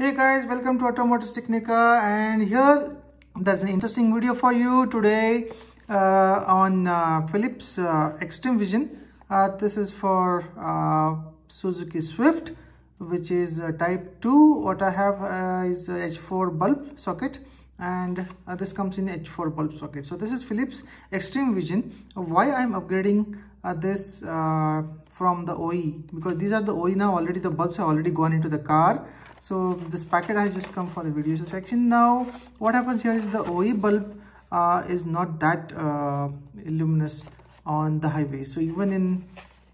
Hey guys, welcome to Automotive Technica, and here there's an interesting video for you today on Philips X-tremeVision. This is for Suzuki Swift, which is type 2. What I have is a H4 bulb socket, and this comes in H4 bulb socket. So this is Philips X-tremeVision. Why I'm upgrading this from the OE, because these are the OE now. Already the bulbs have already gone into the car. So this packet has just come for the video section. Now what happens here is the OE bulb is not that luminous on the highway. So even in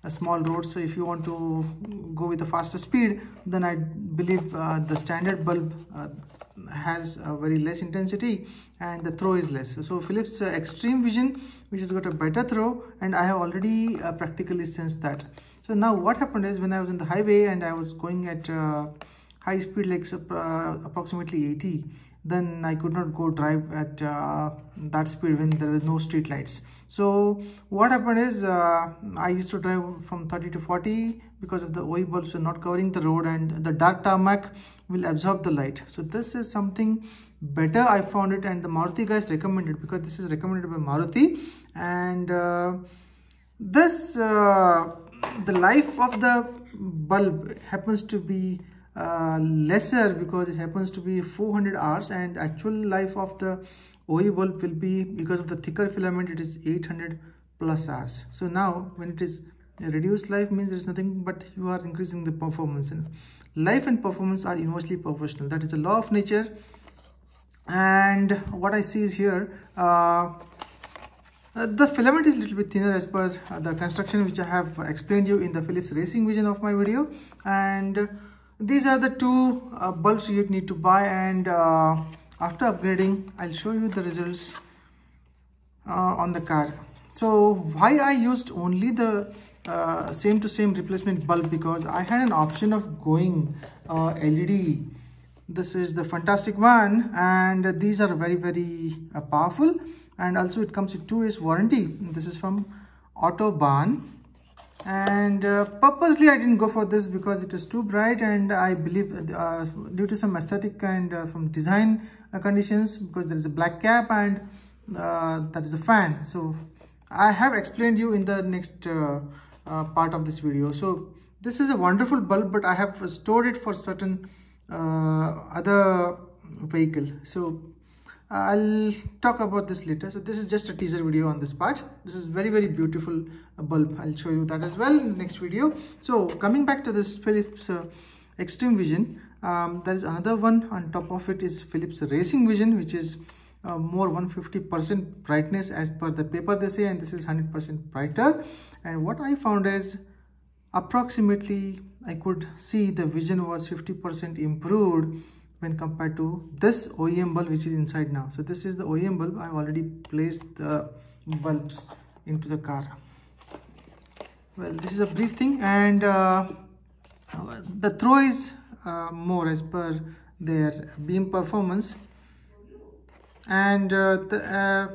a small road, so if you want to go with a faster speed, then I believe the standard bulb has a very less intensity and the throw is less. So Philips X-tremeVision, which has got a better throw, and I have already practically sensed that. So now what happened is, when I was in the highway and I was going at high speed, like approximately 80, then I could not go drive at that speed when there were no street lights. So what happened is, I used to drive from 30 to 40 because of the OE bulbs were not covering the road, and the dark tarmac will absorb the light. So this is something better, I found it, and the Maruti guys recommended, because this is recommended by Maruti. And the life of the bulb happens to be lesser, because it happens to be 400 hours, and actual life of the OE bulb will be, because of the thicker filament, it is 800 plus hours. So now when it is a reduced life, means there is nothing but you are increasing the performance, and life and performance are inversely proportional. That is a law of nature. And what I see is here, the filament is a little bit thinner as per the construction which I have explained you in the Philips Racing Vision of my video. And these are the two bulbs you need to buy, and after upgrading I'll show you the results on the car. So why I used only the same to same replacement bulb, because I had an option of going LED. This is the fantastic one, and these are very powerful, and also it comes with 2 years warranty. This is from Autobahn. And purposely I didn't go for this because it is too bright, and I believe due to some aesthetic and from design conditions, because there is a black cap and that is a fan. So I have explained you in the next part of this video. So this is a wonderful bulb, but I have stored it for certain other vehicle. So I'll talk about this later. So this is just a teaser video on this part. This is very beautiful bulb. I'll show you that as well in the next video. So coming back to this Philips X-tremeVision, there is another one on top of it, is Philips Racing Vision, which is more 150% brightness as per the paper they say, and this is 100% brighter. And what I found is, approximately I could see the vision was 50% improved when compared to this OEM bulb which is inside now. So this is the OEM bulb. I've already placed the bulbs into the car. Well, this is a brief thing, and the throw is more as per their beam performance. And the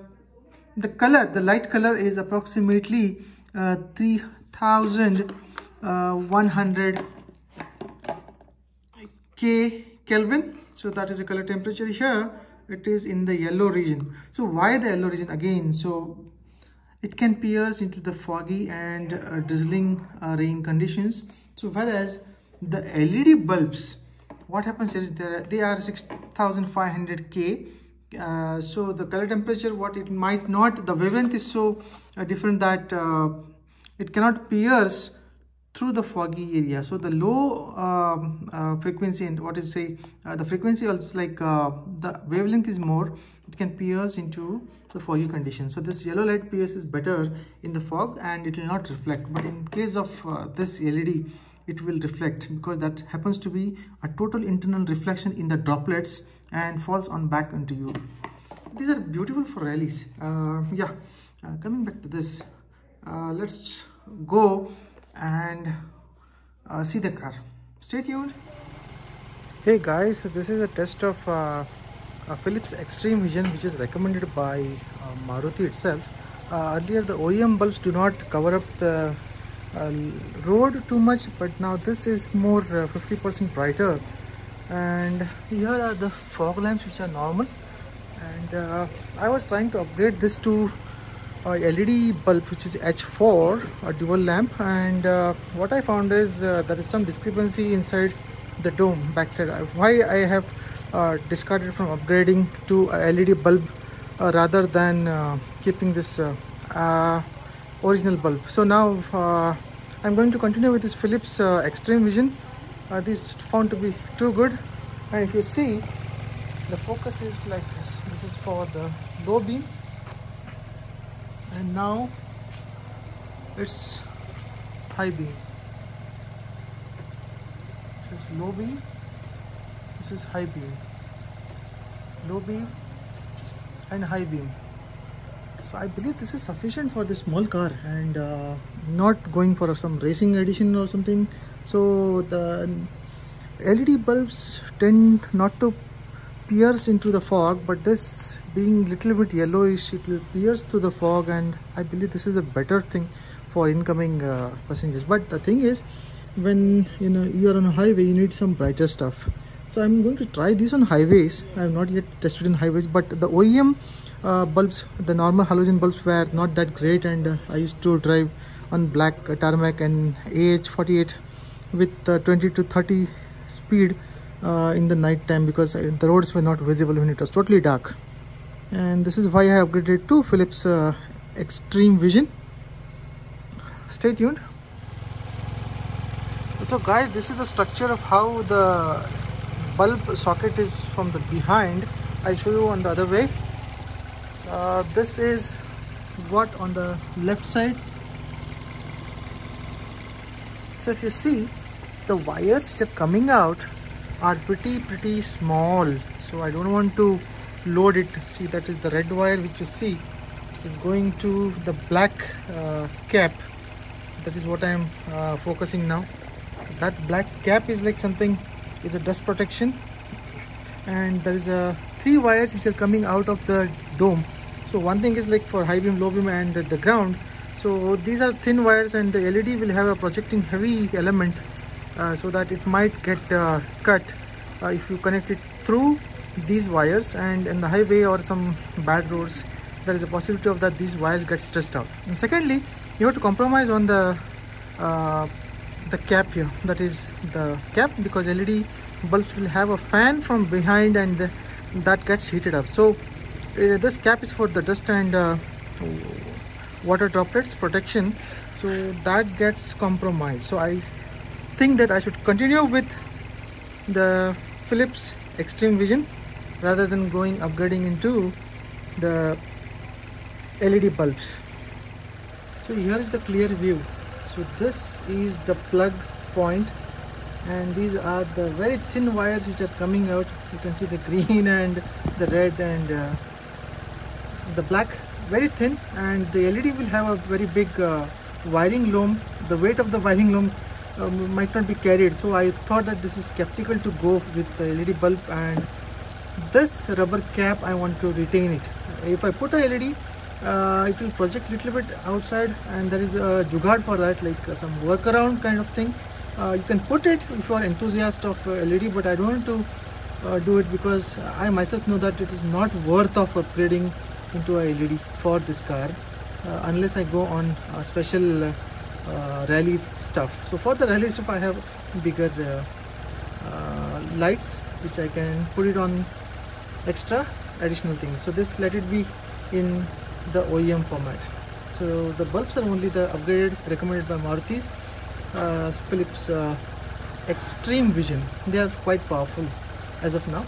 color, the light color is approximately 3100 Kelvin. So that is the color temperature. Here it is in the yellow region. So why the yellow region again? So it can pierce into the foggy and drizzling rain conditions. So whereas the LED bulbs, what happens here is they are 6500 K. So the color temperature, what it might not, the wavelength is so different that it cannot pierce through the foggy area. So the low frequency, and what is say the frequency also, like the wavelength is more, it can pierce into the foggy conditions. So this yellow light pierces better in the fog, and it will not reflect. But in case of this LED, it will reflect, because that happens to be a total internal reflection in the droplets and falls on back into you. These are beautiful for rallies. Coming back to this, let's go and see the car. Stay tuned. Hey guys, so this is a test of a Philips X-tremeVision, which is recommended by Maruti itself. Earlier the OEM bulbs do not cover up the road too much, but now this is more 50% brighter And here are the fog lamps which are normal, and I was trying to upgrade this to a LED bulb which is H4, a dual lamp, and what I found is there is some discrepancy inside the dome backside. Why I have discarded from upgrading to a LED bulb rather than keeping this original bulb. So now I'm going to continue with this Philips X-tremeVision. This found to be too good, and if you see, the focus is like this. This is for the low beam, and now it's high beam. This is low beam, this is high beam, low beam and high beam. So I believe this is sufficient for this small car, and not going for some racing edition or something. So the LED bulbs tend not to pierce into the fog, but this being little bit yellowish, it will pierce through the fog, and I believe this is a better thing for incoming passengers. But the thing is, when you are on a highway, you need some brighter stuff. So I'm going to try this on highways. I have not yet tested in highways, but the OEM bulbs, the normal halogen bulbs, were not that great, and I used to drive on black tarmac and AH48 with 20 to 30 speed in the night time, because the roads were not visible when it was totally dark. And this is why I upgraded to Philips X-tremeVision. Stay tuned. So guys, this is the structure of how the bulb socket is from the behind. I'll show you on the other way. This is what on the left side. So if you see, the wires which are coming out are pretty small, so I don't want to load it. See, that is the red wire which you see is going to the black cap. That is what I am focusing now. So that black cap is like something, is a dust protection, and there is 3 wires which are coming out of the dome. So one thing is like for high beam, low beam and the ground. So these are thin wires, and the LED will have a projecting heavy element, so that it might get cut if you connect it through these wires, and in the highway or some bad roads there is a possibility of that these wires get stretched out. And secondly, you have to compromise on the cap here. That is the cap, because LED bulbs will have a fan from behind, and that gets heated up. So this cap is for the dust and water droplets protection, so that gets compromised. So I think that I should continue with the Philips X-tremeVision rather than upgrading into the LED bulbs. So here is the clear view. So this is the plug point, and these are the very thin wires which are coming out. You can see the green and the red and the black, very thin, and the LED will have a very big wiring loom. The weight of the wiring loom might not be carried, so I thought that this is skeptical to go with the LED bulb, and this rubber cap I want to retain it. If I put a LED, it will project little bit outside, and there is a jugaad for that, like some workaround kind of thing. You can put it if you are enthusiast of LED, but I don't want to do it, because I myself know that it is not worth of upgrading into a LED for this car unless I go on special rally stuff. So for the rally stuff I have bigger lights which I can put it on extra additional things. So this, let it be in the OEM format. So the bulbs are only the upgraded recommended by Maruti, Philips X-tremeVision. They are quite powerful as of now.